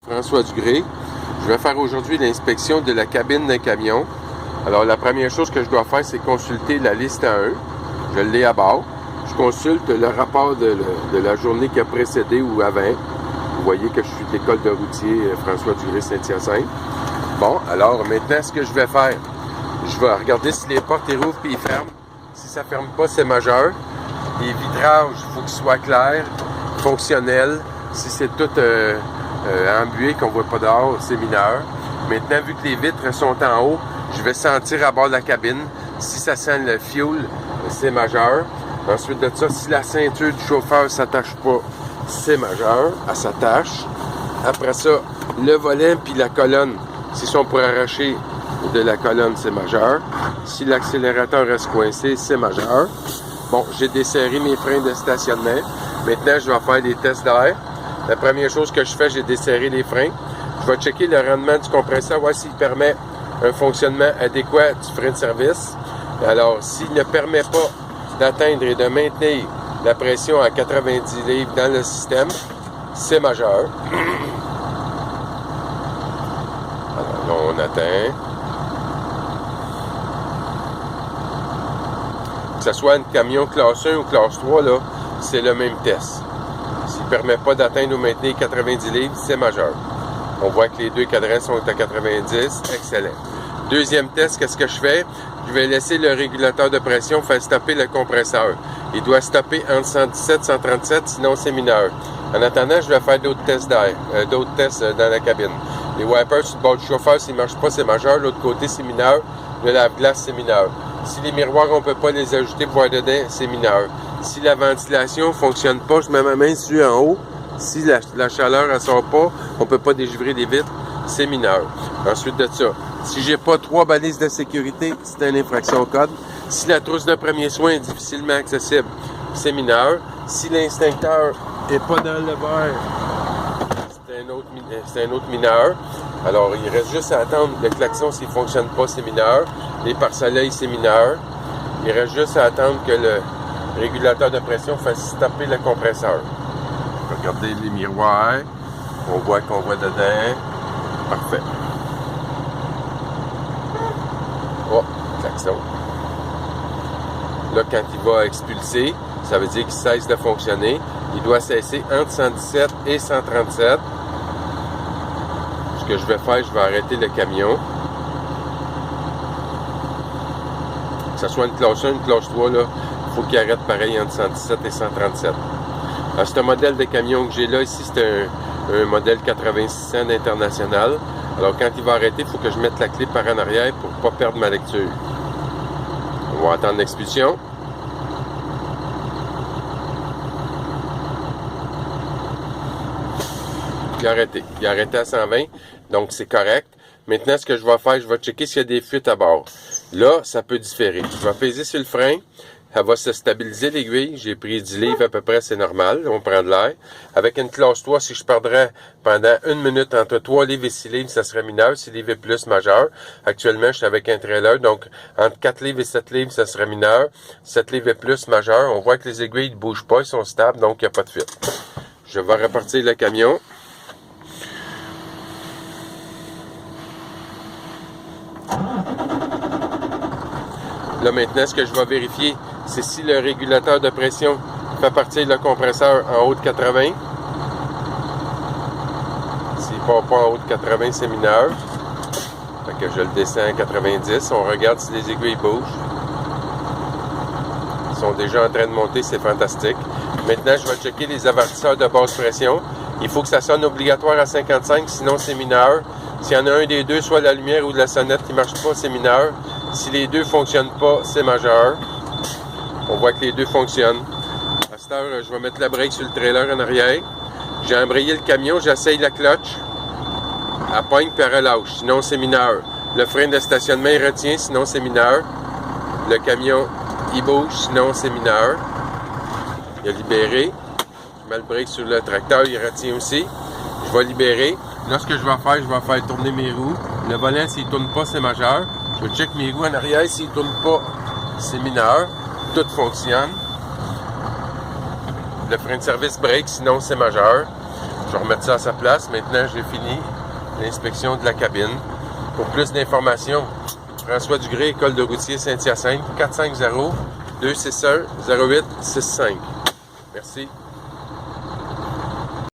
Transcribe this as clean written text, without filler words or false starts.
François Dugré. Je vais faire aujourd'hui l'inspection de la cabine d'un camion. Alors, la première chose que je dois faire, c'est consulter la liste à 1. Je l'ai à bord. Je consulte le rapport de la journée qui a précédé ou avant. Vous voyez que je suis de l'école de routier François Dugré Saint-Hyacinthe. Bon, alors maintenant, ce que je vais faire, je vais regarder si les portes ils rouvrent et ils ferment. Si ça ne ferme pas, c'est majeur. Les vitrages, il faut qu'ils soient clairs, fonctionnels. Si c'est tout embué, qu'on ne voit pas dehors, c'est mineur. Maintenant, vu que les vitres sont en haut, je vais sentir à bord de la cabine. Si ça sent le fuel, c'est majeur. Ensuite de ça, si la ceinture du chauffeur ne s'attache pas, c'est majeur, elle s'attache. Après ça, le volant puis la colonne, s'ils sont pour arracher de la colonne, c'est majeur. Si l'accélérateur reste coincé, c'est majeur. Bon, j'ai desserré mes freins de stationnement. Maintenant, je vais faire des tests d'air. La première chose que je fais, j'ai desserré les freins. Je vais checker le rendement du compresseur, voir s'il permet un fonctionnement adéquat du frein de service. Alors, s'il ne permet pas d'atteindre et de maintenir la pression à 90 livres dans le système, c'est majeur. Alors là, on atteint. Que ce soit un camion classe 1 ou classe 3, là, c'est le même test. S'il ne permet pas d'atteindre ou maintenir 90 livres, c'est majeur. On voit que les deux cadrans sont à 90. Excellent. Deuxième test, qu'est-ce que je fais? Je vais laisser le régulateur de pression faire stopper le compresseur. Il doit stopper entre 117 et 137, sinon c'est mineur. En attendant, je vais faire d'autres tests d'air, d'autres tests dans la cabine. Les wipers sur le bord du chauffeur, s'ils ne marchent pas, c'est majeur. L'autre côté, c'est mineur. Le lave-glace, c'est mineur. Si les miroirs, on ne peut pas les ajouter pour voir dedans, c'est mineur. Si la ventilation ne fonctionne pas, je mets ma main dessus en haut. Si la chaleur ne sort pas, on ne peut pas dégivrer les vitres, c'est mineur. Ensuite de ça, si j'ai pas 3 balises de sécurité, c'est une infraction au code. Si la trousse de premier soin est difficilement accessible, c'est mineur. Si l'extincteur n'est pas dans le verre, c'est un autre mineur. Alors, il reste juste à attendre le klaxon s'il ne fonctionne pas, c'est mineur. Les pare-soleils, c'est mineur. Il reste juste à attendre que le régulateur de pression fasse stopper le compresseur. Regardez les miroirs. On voit qu'on voit dedans. Parfait. Oh, klaxon. Là, quand il va expulser, ça veut dire qu'il cesse de fonctionner. Il doit cesser entre 117 et 137. Ce que je vais faire, je vais arrêter le camion. Que ce soit une classe 1, une classe 3, là, il faut qu'il arrête pareil entre 117 et 137. Alors, c'est un modèle de camion que j'ai là. Ici, c'est un modèle 8600 international. Alors, quand il va arrêter, il faut que je mette la clé par en arrière pour ne pas perdre ma lecture. On va attendre l'expulsion. Il a arrêté. Il a arrêté à 120, donc c'est correct. Maintenant, ce que je vais faire, je vais checker s'il y a des fuites à bord. Là, ça peut différer. Je vais peser sur le frein. Elle va se stabiliser l'aiguille. J'ai pris 10 livres à peu près, c'est normal. On prend de l'air. Avec une classe 3, si je perdrais pendant 1 minute entre 3 livres et 6 livres, ça serait mineur. 6 livres et plus, majeur. Actuellement, je suis avec un trailer. Donc, entre 4 livres et 7 livres, ça serait mineur. 7 livres et plus, majeur. On voit que les aiguilles ne bougent pas. Ils sont stables, donc il n'y a pas de fuite. Je vais repartir le camion. Là, maintenant, ce que je vais vérifier, c'est si le régulateur de pression fait partir le compresseur en haut de 80. S'il ne part pas en haut de 80, c'est mineur. Fait que je le descends à 90. On regarde si les aiguilles bougent. Ils sont déjà en train de monter, c'est fantastique. Maintenant, je vais checker les avertisseurs de basse pression. Il faut que ça sonne obligatoire à 55, sinon c'est mineur. S'il y en a un des deux, soit la lumière ou la sonnette qui ne marche pas, c'est mineur. Si les deux ne fonctionnent pas, c'est majeur. On voit que les deux fonctionnent. À cette heure, je vais mettre la break sur le trailer en arrière. J'ai embrayé le camion, j'essaye la clutch. Elle pogne puis elle relâche, sinon c'est mineur. Le frein de stationnement, il retient, sinon c'est mineur. Le camion, il bouge, sinon c'est mineur. Il a libéré. Je mets le break sur le tracteur, il retient aussi. Je vais libérer. Là, ce que je vais faire tourner mes roues. Le volant, s'il ne tourne pas, c'est majeur. Je check mes roues en arrière. S'il ne tourne pas, c'est mineur. Tout fonctionne. Le frein de service break, sinon c'est majeur. Je vais remettre ça à sa place. Maintenant, j'ai fini l'inspection de la cabine. Pour plus d'informations, François Dugré, École de routier Saint-Hyacinthe, 450-261-0865. Merci.